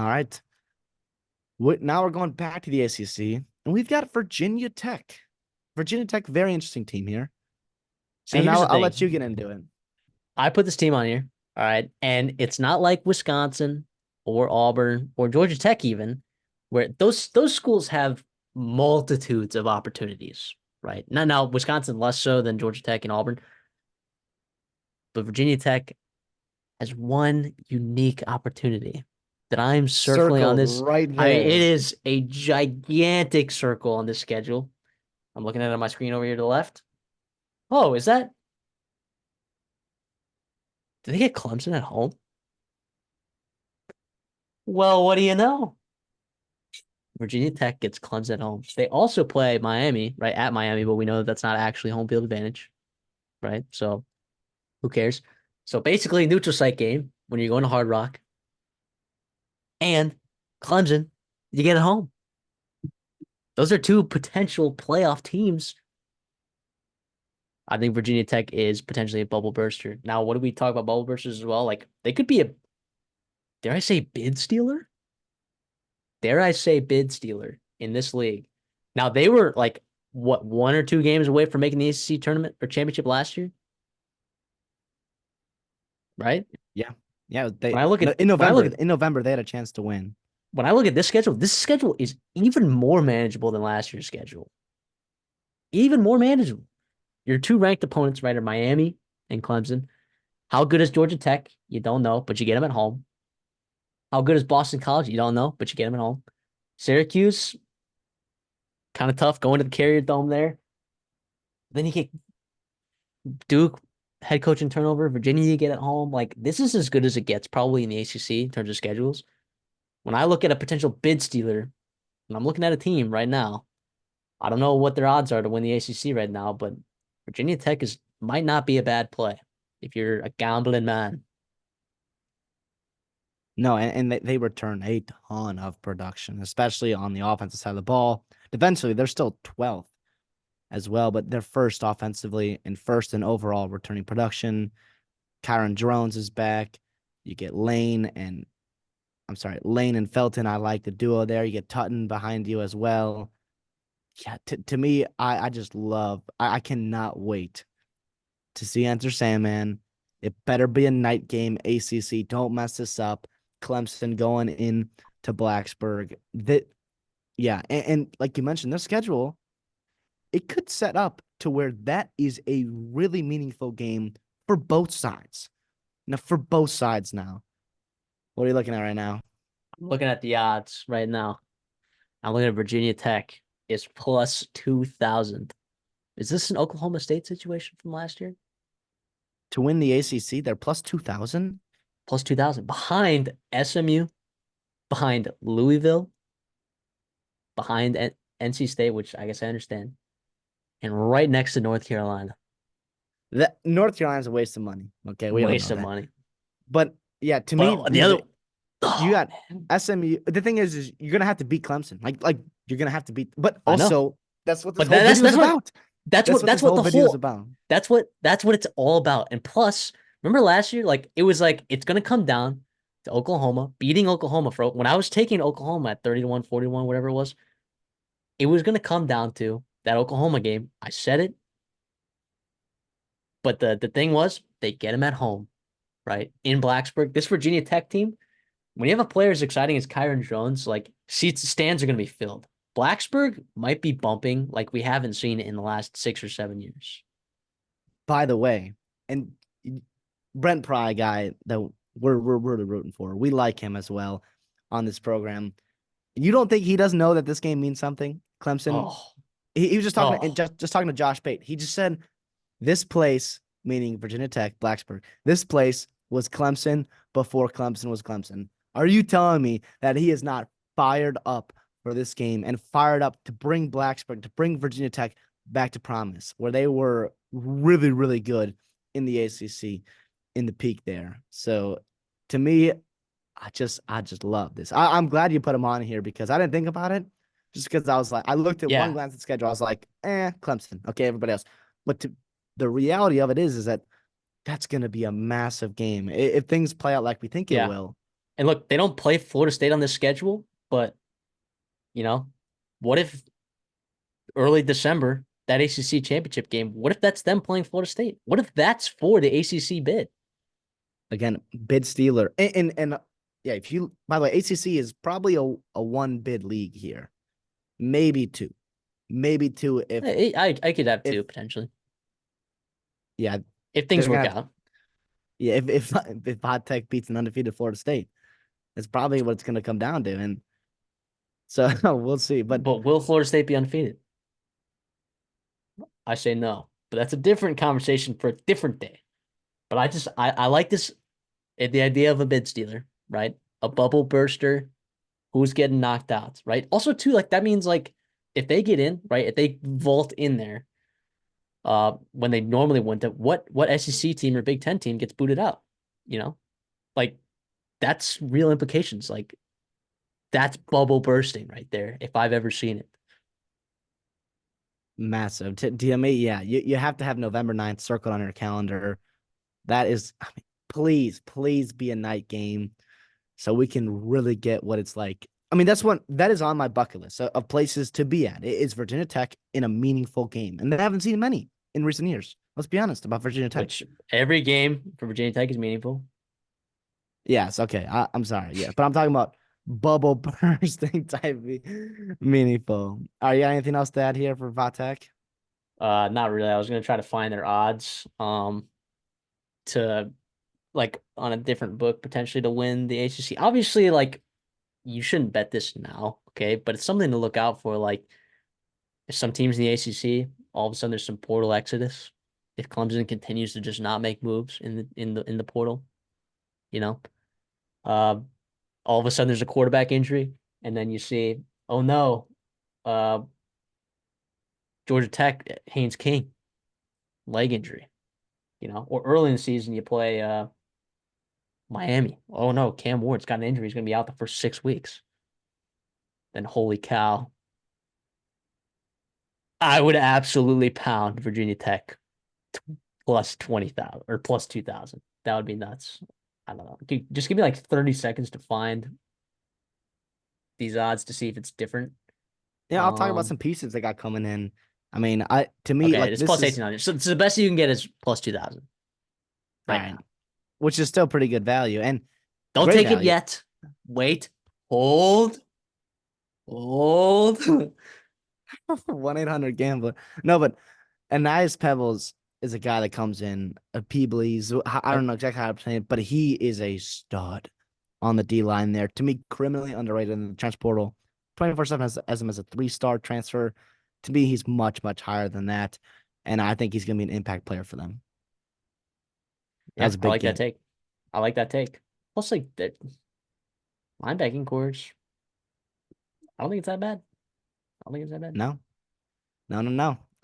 right. Now we're going back to the ACC, and we've got Virginia Tech. Virginia Tech, very interesting team here. And So here's now the I'll let you thing. get into it. I put this team on here. All right. And it's not like Wisconsin or Auburn or Georgia Tech even, where those schools have multitudes of opportunities, right? Now Wisconsin less so than Georgia Tech and Auburn, but Virginia Tech has one unique opportunity that I'm circling on Circled this. right I mean, it there. is a gigantic circle on this schedule. I'm looking at it on my screen over here to the left. Oh, is that? Did they get Clemson at home? Well, what do you know? Virginia Tech gets Clemson at home. They also play Miami, right, at Miami, but we know that that's not actually home field advantage, right? So who cares? So basically, neutral site game when you're going to Hard Rock and Clemson, you get at home. Those are two potential playoff teams. I think Virginia Tech is potentially a bubble burster. Now, what do we talk about bubble bursters as well? Like they could be a, dare I say, bid stealer? Dare I say, bid stealer in this league. Now they were like what, one or two games away from making the ACC tournament or championship last year, right? Yeah. Yeah. When I look No, at when I look at In November they had a chance to win. when I look at this schedule is even more manageable than last year's schedule. Even more manageable. Your two ranked opponents, right, are Miami and Clemson. How good is Georgia Tech? You don't know, but you get them at home. How good is Boston College? You don't know, but you get them at home. Syracuse, kind of tough going to the Carrier Dome there. Then you get Duke, head coach and turnover. Virginia, you get at home. Like, this is as good as it gets probably in the ACC in terms of schedules. When I look at a potential bid stealer, and I'm looking at a team right now, I don't know what their odds are to win the ACC right now, but Virginia Tech is might not be a bad play if you're a gambling man. No, and they return a ton of production, especially on the offensive side of the ball. Defensively, they're still 12th as well, but they're first offensively and first in overall returning production. Kyron Drones is back. You get Lane and Felton. I like the duo there. You get Tutton behind you as well. Yeah, to me, I just love. I cannot wait to see Enter Sandman. It better be a night game. ACC, don't mess this up. Clemson going in to Blacksburg. Yeah, and like you mentioned, their schedule, it could set up to where that is a really meaningful game for both sides. Now, for both sides now. What are you looking at right now? I'm looking at the odds right now. I'm looking at Virginia Tech is plus 2,000. Is this an Oklahoma State situation from last year? To win the ACC, they're plus 2,000. Plus 2,000. Behind SMU, behind Louisville, behind NC State, which I guess I understand, and right next to North Carolina. That North Carolina's a waste of money. Okay, we all know Waste of that. money. But yeah, to me, But the other, you oh got man, SMU. The thing is you're gonna have to beat Clemson. Like you're gonna have to beat. But I know. also, that's what this But whole video is about. That's what that's this what whole the video is whole about. that's what it's all about. And plus, remember last year, like it was like it's gonna come down to Oklahoma beating Oklahoma for when I was taking Oklahoma at 30-1, 40-1, whatever it was gonna come down to that Oklahoma game. I said it, but the thing was they get him at home, right? In Blacksburg. This Virginia Tech team, when you have a player as exciting as Kyron Jones, like seats stands are gonna be filled. Blacksburg might be bumping like we haven't seen it in the last 6 or 7 years. By the way, and Brent Pry guy that we're really rooting for. We like him as well on this program. You don't think he doesn't know that this game means something? Clemson. Oh, He was just talking to oh, just talking to Josh Pate. He just said this place, meaning Virginia Tech, Blacksburg. This place was Clemson before Clemson was Clemson. Are you telling me that he is not fired up for this game and fired up to bring Blacksburg, to bring Virginia Tech back to promise, where they were really, really good in the ACC in the peak there? So to me, I just love this. I'm glad you put him on here because I didn't think about it. Just because I was like, I looked at one yeah, glance at the schedule, I was like, Clemson. Okay, everybody else. But the reality of it is that that's going to be a massive game if things play out like we think it yeah. will. And look, they don't play Florida State on this schedule, but you know, what if early December, that ACC championship game, what if that's them playing Florida State? What if that's for the ACC bid? Again, bid stealer. And yeah, if you by the way, ACC is probably a one bid league here. Maybe two. Maybe two I could have if two potentially yeah, if things they're gonna work have out. yeah, if Hot Tech beats an undefeated Florida State, that's probably what it's gonna come down to. And so we'll see. But But will Florida State be undefeated? I say no. But that's a different conversation for a different day. But I like this the idea of a bid stealer, right? A bubble burster who's getting knocked out, right? Also, too, like that means like if they get in, right? If they vault in there, when they normally wouldn't have, what SEC team or Big Ten team gets booted out? You know, like that's real implications. Like that's bubble bursting right there, if I've ever seen it. massive. DME, yeah, you have to have November 9th circled on your calendar. That is, I mean, please be a night game so we can really get what it's like. I mean, that is on my bucket list of places to be at. It is Virginia Tech in a meaningful game, and they haven't seen many in recent years. Let's be honest about Virginia Tech. Which every game for Virginia Tech is meaningful. Yes, okay. I'm sorry. Yes, but I'm talking about bubble bursting type meaningful. Are you got anything else to add here for Vatek? Not really. I was gonna try to find their odds, to like on a different book potentially to win the ACC. Obviously, like you shouldn't bet this now, okay? But it's something to look out for. Like if some teams in the ACC, all of a sudden there's some portal exodus. If Clemson continues to just not make moves in the portal, you know, uh, all of a sudden there's a quarterback injury, and then you see, oh no, uh, Georgia Tech, Haynes King, leg injury, or early in the season you play Miami. Oh no, Cam Ward's got an injury. He's going to be out the first 6 weeks. Then holy cow, I would absolutely pound Virginia Tech plus 20,000 or plus 2,000. That would be nuts. I don't know. Just give me like 30 seconds to find these odds to see if it's different. Yeah, I'll talk about Um, some pieces they got coming in. I mean, I to me okay, like it's this plus is 1,800. So the best you can get is plus 2,000 all right right, now. which is still pretty good value and Don't great take it value. yet. Wait, hold. 1-800 gambler. No, but Anais Pebbles is a guy that comes in a Peebles. I don't know exactly how to say it, but he is a stud on the D line there. To me, criminally underrated in the transfer portal. 24/7 has him as a 3-star transfer. To me, he's much higher than that, and I think he's going to be an impact player for them. Yeah, That's a I big like that game. take. I like that take. Plus, like that linebacking cores. I don't think it's that bad. I don't think it's that bad. No, no.